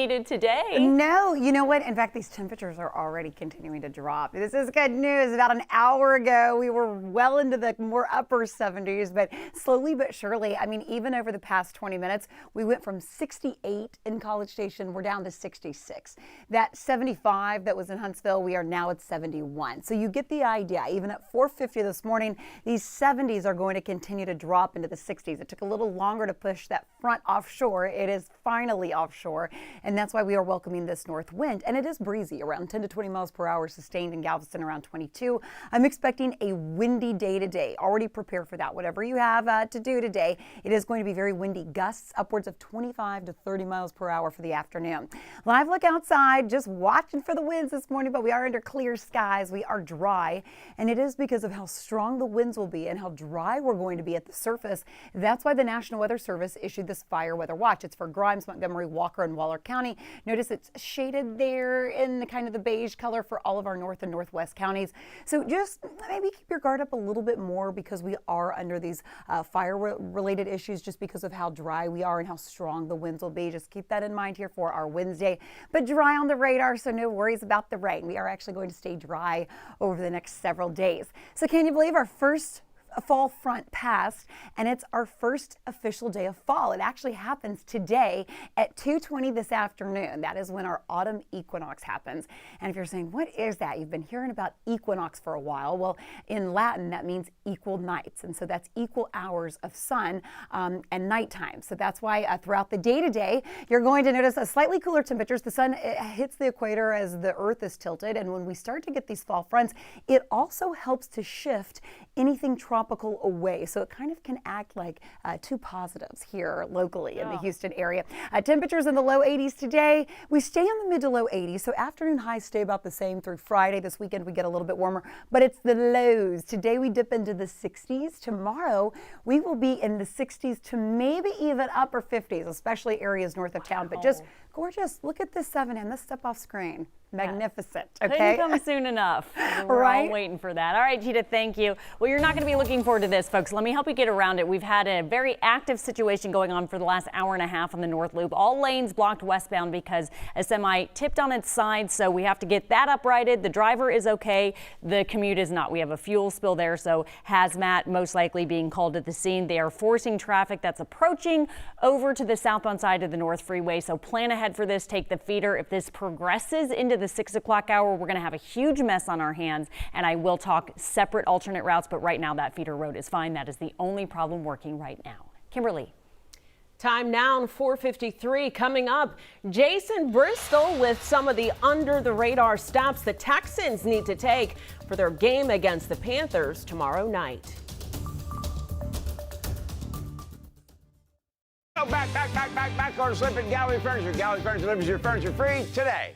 Today. No, you know what? In fact, these temperatures are already continuing to drop. This is good news. About an hour ago, we were well into the more upper 70s, but slowly but surely, I mean, even over the past 20 minutes, we went from 68 in College Station, we're down to 66. That 75 that was in Huntsville, we are now at 71. So you get the idea. Even at 4:50 this morning, these 70s are going to continue to drop into the 60s. It took a little longer to push that front offshore. It is finally offshore. And that's why we are welcoming this north wind. And it is breezy, around 10 to 20 miles per hour, sustained in Galveston, around 22. I'm expecting a windy day today. Already prepare for that. Whatever you have to do today, it is going to be very windy. Gusts upwards of 25 to 30 miles per hour for the afternoon. Live look outside, just watching for the winds this morning, but we are under clear skies. We are dry, and it is because of how strong the winds will be and how dry we're going to be at the surface. That's why the National Weather Service issued this fire weather watch. It's for Grimes, Montgomery, Walker, and Waller County. Notice it's shaded there in the kind of the beige color for all of our north and northwest counties. So just maybe keep your guard up a little bit more because we are under these fire-related issues just because of how dry we are and how strong the winds will be. Just keep that in mind here for our Wednesday. But dry on the radar, so no worries about the rain. We are actually going to stay dry over the next several days. So can you believe our first fall front passed, and it's our first official day of fall. It actually happens today at 2:20 this afternoon. That is when our autumn equinox happens. And if you're saying, what is that? You've been hearing about equinox for a while. Well, in Latin, that means equal nights. And so that's equal hours of sun and nighttime. So that's why throughout the day today, you're going to notice a slightly cooler temperatures. The sun hits the equator as the earth is tilted. And when we start to get these fall fronts, it also helps to shift anything tropical away. So it kind of can act like two positives here locally in the Houston area. Temperatures in the low 80s today. We stay in the mid to low 80s. So afternoon highs stay about the same through Friday. This weekend we get a little bit warmer, but it's the lows. Today we dip into the 60s. Tomorrow we will be in the 60s to maybe even upper 50s, especially areas north of town. But just gorgeous. Look at this 7M. Let's step off screen. Magnificent. Okay. Couldn't come soon enough. We're all waiting for that. All right, Gita, thank you. Well, you're not going to be looking forward to this, folks. Let me help you get around it. We've had a very active situation going on for the last hour and a half on the North Loop. All lanes blocked westbound because a semi tipped on its side, so we have to get that uprighted. The driver is okay. The commute is not. We have a fuel spill there, so hazmat most likely being called at the scene. They are forcing traffic that's approaching over to the southbound side of the North Freeway, so plan ahead for this. Take the feeder. If this progresses into the 6 o'clock hour, we're going to have a huge mess on our hands, and I will talk separate alternate routes, but right now that feeder road is fine. That is the only problem working right now. Kimberly. Time now, 4:53. Coming up, Jason Bristol with some of the under-the-radar steps the Texans need to take for their game against the Panthers tomorrow night. Back, or slip at Gallery Furniture. Gallery Furniture delivers your furniture free today.